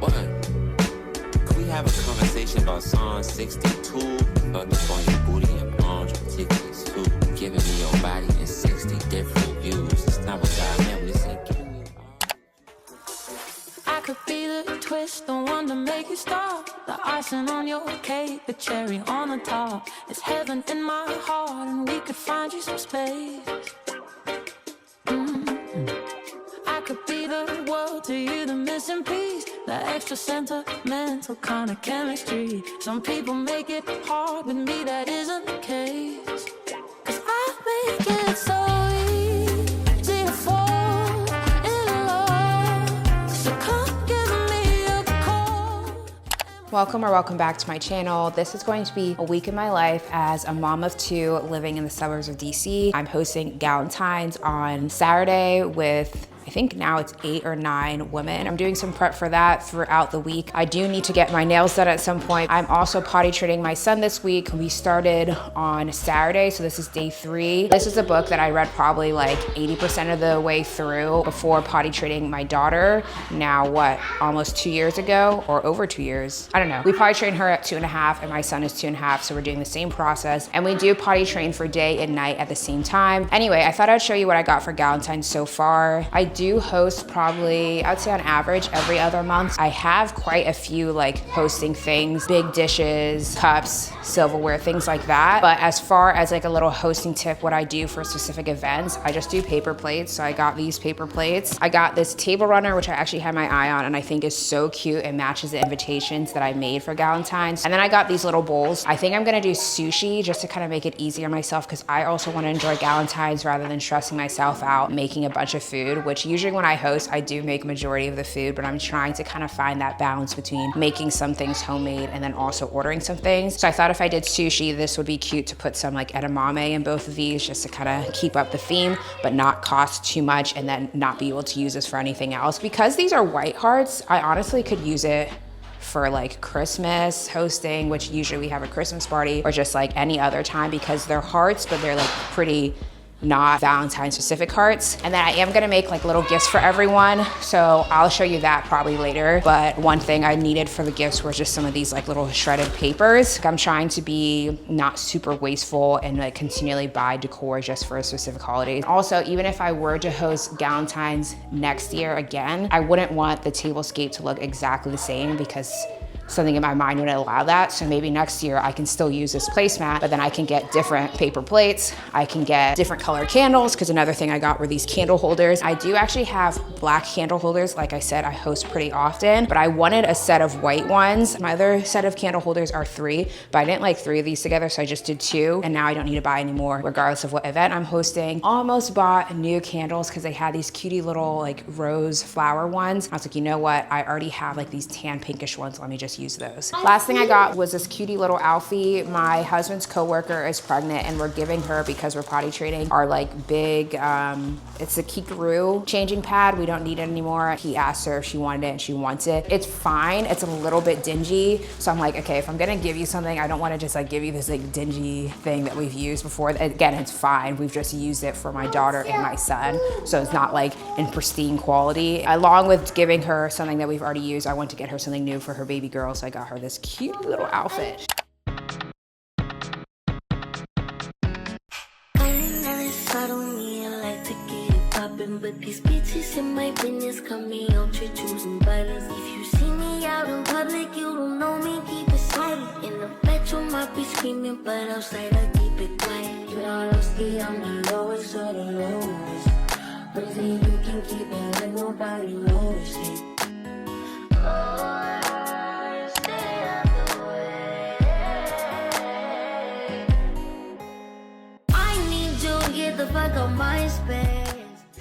What? Can we have a conversation about Song 62? Fuck up on your booty and palms, ridiculous too. Giving me your body in 60 different views. It's not what God meant when he said giving me I could be the twist, the one to make you stop. The icing on your cake, the cherry on the top. It's heaven in my heart, and we could find you some space. I could be the world to you, the missing piece, the extra sentimental kind of chemistry. Some people make it hard, with me that isn't the case. 'Cause I make it so easy to fall in love. So come give me a call. Welcome or welcome back to my channel. This is going to be a week in my life as a mom of two living in the suburbs of DC. I'm hosting Galentine's on Saturday with, I think now it's 8 or 9 women. I'm doing some prep for that throughout the week. I do need to get my nails done at some point. I'm also potty training my son this week. We started on Saturday, so this is day 3. This is a book that I read probably like 80% of the way through before potty training my daughter. Now what, almost 2 years ago or over 2 years? I don't know. We potty train her at 2.5 and my son is 2.5, so we're doing the same process. And we do potty train for day and night at the same time. Anyway, I thought I'd show you what I got for Galentine's so far. I do host probably, I'd say on average, every other month. I have quite a few like hosting things, big dishes, cups, silverware, things like that. But as far as like a little hosting tip, what I do for specific events, I just do paper plates. So I got these paper plates. I got this table runner, which I actually had my eye on and I think is so cute. It matches the invitations that I made for Galentine's. And then I got these little bowls. I think I'm gonna do sushi just to kind of make it easier on myself because I also want to enjoy Galentine's rather than stressing myself out making a bunch of food, which usually when I host, I do make majority of the food, but I'm trying to kind of find that balance between making some things homemade and then also ordering some things. So I thought if I did sushi, this would be cute to put some like edamame in both of these just to kind of keep up the theme, but not cost too much and then not be able to use this for anything else. Because these are white hearts, I honestly could use it for like Christmas hosting, which usually we have a Christmas party, or just like any other time because they're hearts, but they're like pretty not Valentine specific hearts. And then I am gonna make like little gifts for everyone. So I'll show you that probably later. But one thing I needed for the gifts was just some of these like little shredded papers. I'm trying to be not super wasteful and like continually buy decor just for a specific holiday. Also, even if I were to host Galentine's next year again, I wouldn't want the tablescape to look exactly the same because something in my mind wouldn't allow that. So maybe next year I can still use this placemat, but then I can get different paper plates. I can get different colored candles, because another thing I got were these candle holders. I do actually have black candle holders. Like I said, I host pretty often, but I wanted a set of white ones. My other set of candle holders are 3, but I didn't like 3 of these together, so I just did 2. And now I don't need to buy any more, regardless of what event I'm hosting. Almost bought new candles because they had these cutie little like rose flower ones. I was like, you know what? I already have like these tan pinkish ones. Let me just use those. Last thing I got was this cutie little Alfie. My husband's coworker is pregnant and we're giving her, because we're potty training, our like big, it's a Kikaroo changing pad. We don't need it anymore. He asked her if she wanted it and she wants it. It's fine. It's a little bit dingy. So I'm like, okay, if I'm gonna give you something, I don't wanna just like give you this like dingy thing that we've used before. Again, it's fine. We've just used it for my daughter and my son. So it's not like in pristine quality. Along with giving her something that we've already used, I want to get her something new for her baby girl. So I got her this cute little outfit. But these bitches in my business come me out to choosing violence. If you see me out in public, you don't know me, keep it silent. In the bedroom, I be screaming, but outside I keep it quiet. You know, I'm the lowest of the lowest. But if you can keep it like nobody knows it. Oh, stay out the way. I need you to get the fuck out my space.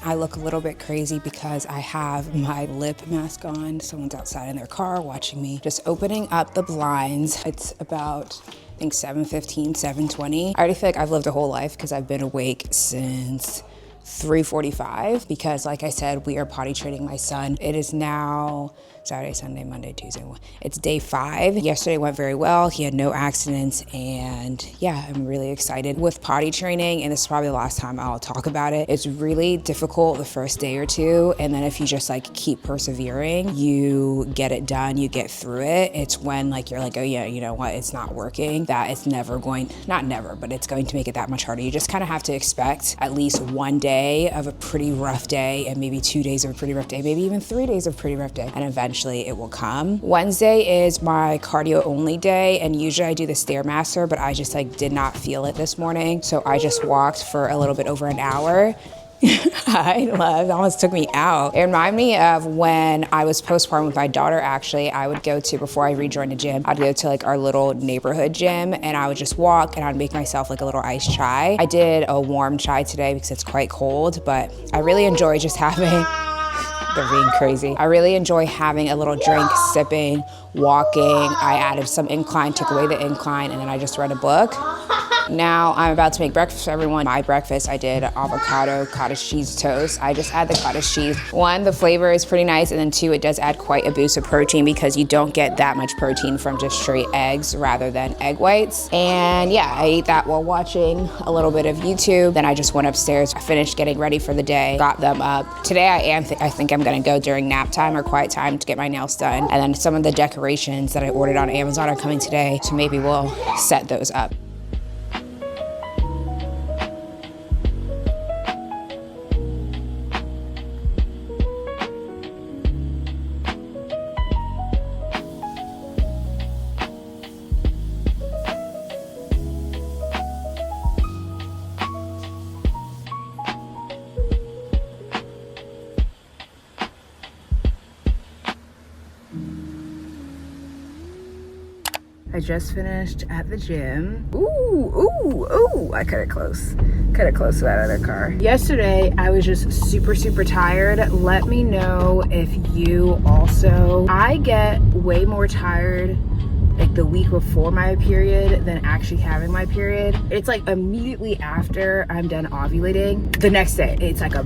I look a little bit crazy because I have my lip mask on. Someone's outside in their car watching me. Just opening up the blinds. It's about, I think 7:15, 7:20. I already feel like I've lived a whole life because I've been awake since 3:45 because like I said, we are potty training my son. It is now Saturday, Sunday, Monday, Tuesday. It's day 5. Yesterday went very well. He had no accidents, and yeah, I'm really excited with potty training, and this is probably the last time I'll talk about it. It's really difficult the first day or two, and then if you just like keep persevering, you get it done, you get through it. It's when like you're like, oh yeah, you know what, it's not working, that it's never going, not never, but it's going to make it that much harder. You just kind of have to expect at least one day of a pretty rough day, and maybe 2 days of a pretty rough day, maybe even 3 days of a pretty rough day, and eventually it will come. Wednesday is my cardio only day, and usually I do the Stairmaster, but I just like did not feel it this morning, so I just walked for a little bit over an hour. I love, it almost took me out. It reminded me of when I was postpartum with my daughter. Actually, I would go to, before I rejoined the gym, I'd go to like our little neighborhood gym, and I would just walk and I'd make myself like a little iced chai. I did a warm chai today because it's quite cold, but I really enjoy just having, they're being crazy. I really enjoy having a little drink, sipping, walking. I added some incline, took away the incline, and then I just read a book. Now I'm about to make breakfast for everyone. My breakfast, I did avocado cottage cheese toast. I just add the cottage cheese. 1, the flavor is pretty nice, and then 2, it does add quite a boost of protein because you don't get that much protein from just straight eggs rather than egg whites. And yeah, I ate that while watching a little bit of YouTube. Then I just went upstairs. I finished getting ready for the day, got them up. Today I think I'm gonna go during nap time or quiet time to get my nails done. And then some of the decorations that I ordered on Amazon are coming today, so maybe we'll set those up. I just finished at the gym. Ooh, I cut it close. Cut it close to that other car. Yesterday, I was just super tired. Let me know if you also, I get way more tired like the week before my period than actually having my period. It's like immediately after I'm done ovulating, the next day, it's like a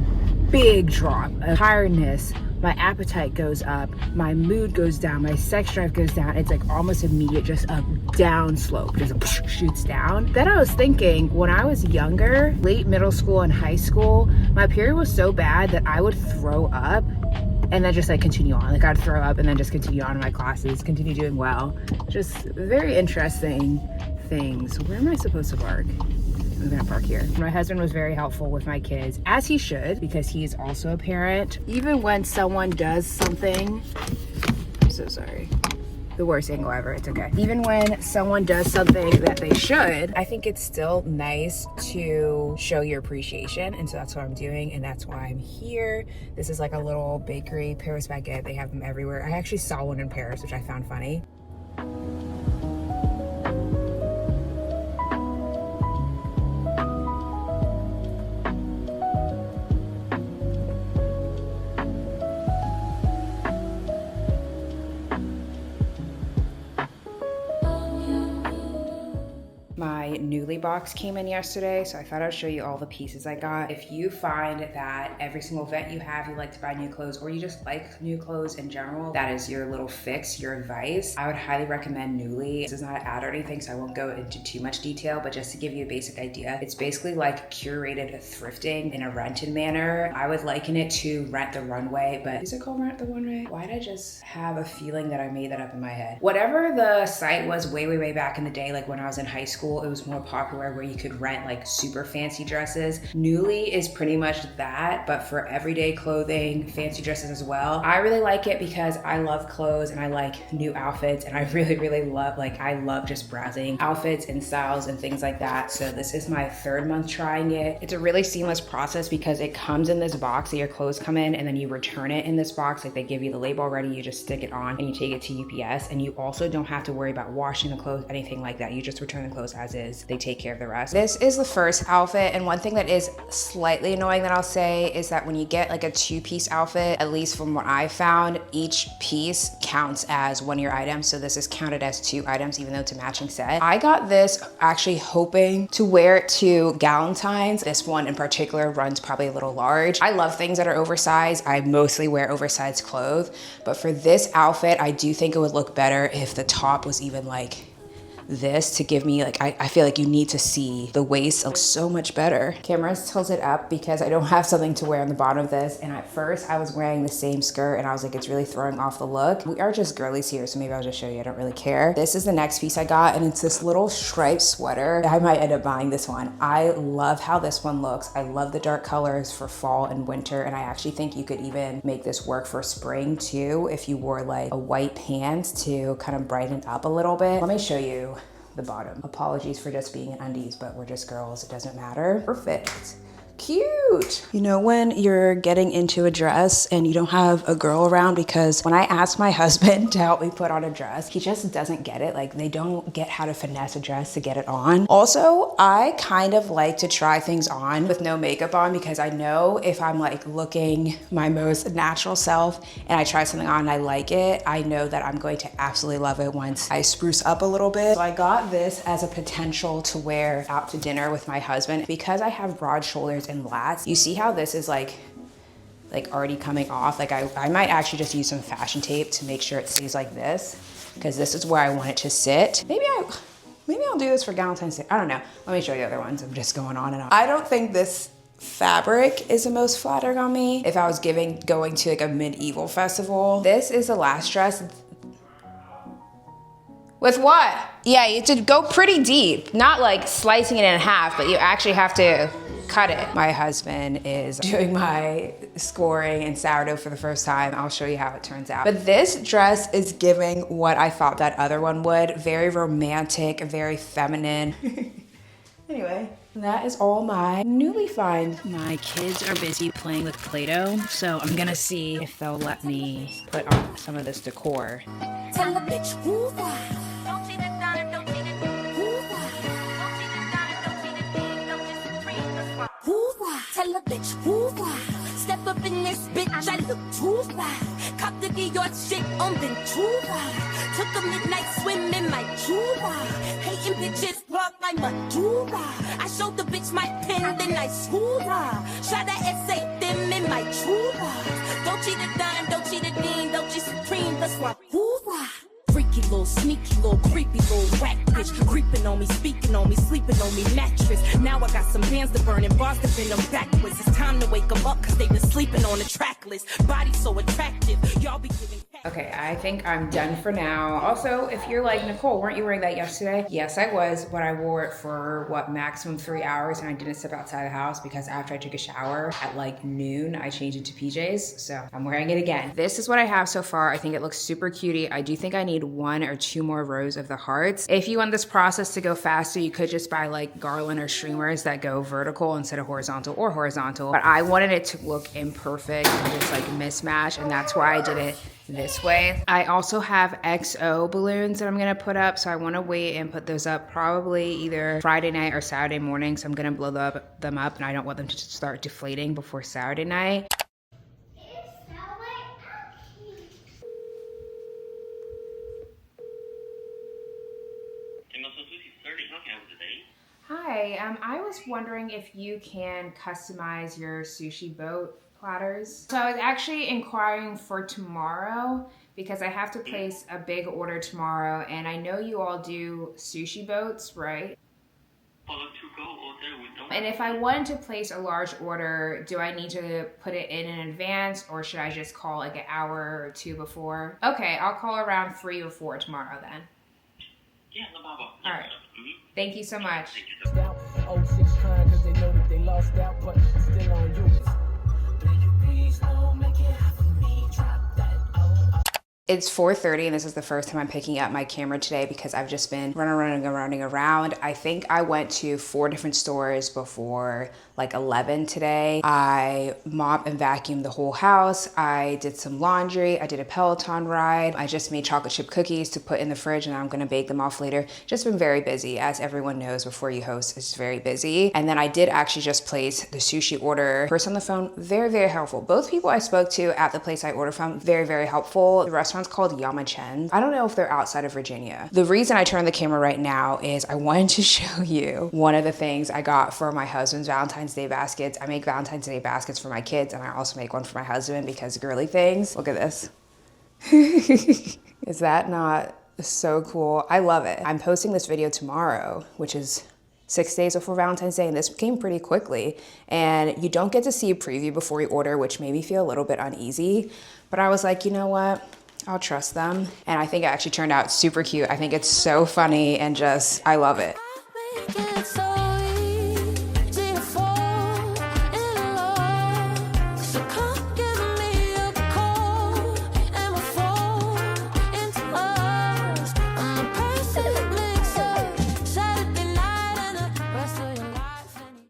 big drop of tiredness. My appetite goes up, my mood goes down, my sex drive goes down. It's like almost immediate, just a down slope, just shoots down. Then I was thinking, when I was younger, late middle school and high school, my period was so bad that I would throw up and then just like continue on. Like I'd throw up and then just continue on in my classes, continue doing well. Just very interesting things. Where am I supposed to park? I'm gonna park here. My husband was very helpful with my kids, as he should, because he's also a parent. Even when someone does something, I'm so sorry. The worst angle ever, it's okay. Even when someone does something that they should, I think it's still nice to show your appreciation. And so that's what I'm doing, and that's why I'm here. This is like a little bakery, Paris baguette. They have them everywhere. I actually saw one in Paris, which I found funny. My nuuly box came in yesterday, so I thought I'd show you all the pieces I got. If you find that every single event you have, you like to buy new clothes, or you just like new clothes in general, that is your little fix, your advice, I would highly recommend nuuly. This is not an ad or anything, so I won't go into too much detail, but just to give you a basic idea, it's basically like curated thrifting in a rented manner. I would liken it to Rent the Runway, but is it called Rent the Runway? Why did I just have a feeling that I made that up in my head? Whatever the site was way back in the day, like when I was in high school, it was more popular where you could rent like super fancy dresses. Nuuly is pretty much that, but for everyday clothing, fancy dresses as well. I really like it because I love clothes and I like new outfits, and I really love, like I love just browsing outfits and styles and things like that. So this is my 3rd month trying it. It's a really seamless process because it comes in this box that your clothes come in, and then you return it in this box. Like they give you the label already, you just stick it on and you take it to UPS, and you also don't have to worry about washing the clothes, anything like that. You just return the clothes as is. because they take care of the rest. This is the first outfit, and one thing that is slightly annoying that I'll say is that when you get like a 2-piece outfit, at least from what I found, each piece counts as one of your items. So this is counted as 2 items, even though it's a matching set. I got this actually hoping to wear it to Galentine's. This one in particular runs probably a little large. I love things that are oversized. I mostly wear oversized clothes, but for this outfit, I do think it would look better if the top was even like this to give me like, I feel like you need to see the waist. It looks so much better. Camera's tilted up because I don't have something to wear on the bottom of this. And at first I was wearing the same skirt and I was like, it's really throwing off the look. We are just girlies here, so maybe I'll just show you. I don't really care. This is the next piece I got, and it's this little striped sweater. I might end up buying this one. I love how this one looks. I love the dark colors for fall and winter. And I actually think you could even make this work for spring too, if you wore like a white pant to kind of brighten up a little bit. Let me show you the bottom. Apologies for just being in undies, but we're just girls. It doesn't matter. Perfect. Cute. You know when you're getting into a dress and you don't have a girl around, because when I asked my husband to help me put on a dress, he just doesn't get it. Like, they don't get how to finesse a dress to get it on. Also, I kind of like to try things on with no makeup on, because I know if I'm like looking my most natural self and I try something on and I like it, I know that I'm going to absolutely love it once I spruce up a little bit. So I got this as a potential to wear out to dinner with my husband. Because I have broad shoulders and lats, you see how this is like already coming off. Like I might actually just use some fashion tape to make sure it stays like this, because this is where I want it to sit. Maybe I'll do this for Valentine's Day. I don't know. Let me show you the other ones. I'm just going on and on. I don't think this fabric is the most flattering on me. If I was going to like a medieval festival, this is the last dress. With what? Yeah, you have to go pretty deep. Not like slicing it in half, but you actually have to cut it. My husband is doing my scoring in sourdough for the first time. I'll show you how it turns out. But this dress is giving what I thought that other one would. Very romantic, very feminine. Anyway, that is all my nuuly find. My kids are busy playing with Play-Doh, so I'm gonna see if they'll let me put on some of this decor. Tell a bitch who Tell a bitch who step up in this bitch, I look too fly. Cop the York shit on Ventura. Took a midnight swim in my Jura. Hating bitches block my Madura. I showed the bitch my pen, then I swore her. Shot a essay them in my Jura. Don't cheat a dime, don't cheat a dean, don't cheat supreme, that's why hoorah. Freaky little, sneaky little, creepy little whack bitch. Creeping on me, speaking on me, sleeping on me, mattress. Now I got some hands to burn and bars to bend them backwards. It's time to wake them up, cause they've been sleeping on the track list. Body so attractive, y'all be giving. Okay, I think I'm done for now. Also, if you're like, Nicole, weren't you wearing that yesterday? Yes, I was, but I wore it for what, maximum 3 hours, and I didn't step outside the house because after I took a shower at like noon, I changed into PJs, so I'm wearing it again. This is what I have so far. I think it looks super cutie. I do think I need 1 or 2 more rows of the hearts. If you want this process to go faster, you could just buy like garland or streamers that go vertical instead of horizontal, or horizontal, but I wanted it to look imperfect and just like mismatch, and that's why I did it this way. I also have XO balloons that I'm gonna put up, so I wanna wait and put those up probably either Friday night or Saturday morning, so I'm gonna blow them up, and I don't want them to start deflating before Saturday night. Hi, I was wondering if you can customize your sushi boat platters. So I was actually inquiring for tomorrow because I have to place a big order tomorrow, and I know you all do sushi boats, right? For the to-go order, we don't. And if I wanted to place a large order, do I need to put it in advance, or should I just call like an hour or 2 before? Okay, I'll call around 3 or 4 tomorrow then. Yeah, no problem. All right. Thank you so much. Thank you so much. Oh, 6 crying cause they know that they lost out, but still on you. It's 4:30 and this is the first time I'm picking up my camera today because I've just been running around. I think I went to 4 different stores before like 11 today. I mopped and vacuumed the whole house. I did some laundry. I did a Peloton ride. I just made chocolate chip cookies to put in the fridge and I'm gonna bake them off later. Just been very busy. As everyone knows, before you host, it's very busy. And then I did actually just place the sushi order. Person on the phone, very, very helpful. Both people I spoke to at the place I ordered from, very, very helpful. The restaurant's called Yama-Chen. I don't know if they're outside of Virginia. The reason I turned the camera right now is I wanted to show you one of the things I got for my husband's Valentine's Day baskets. I make Valentine's Day baskets for my kids and I also make one for my husband because girly things. Look at this. Is that not so cool? I love it. I'm posting this video tomorrow, which is 6 days before Valentine's Day, and this came pretty quickly. And you don't get to see a preview before you order, which made me feel a little bit uneasy. But I was like, you know what? I'll trust them. And I think it actually turned out super cute. I think it's so funny and just, I love it.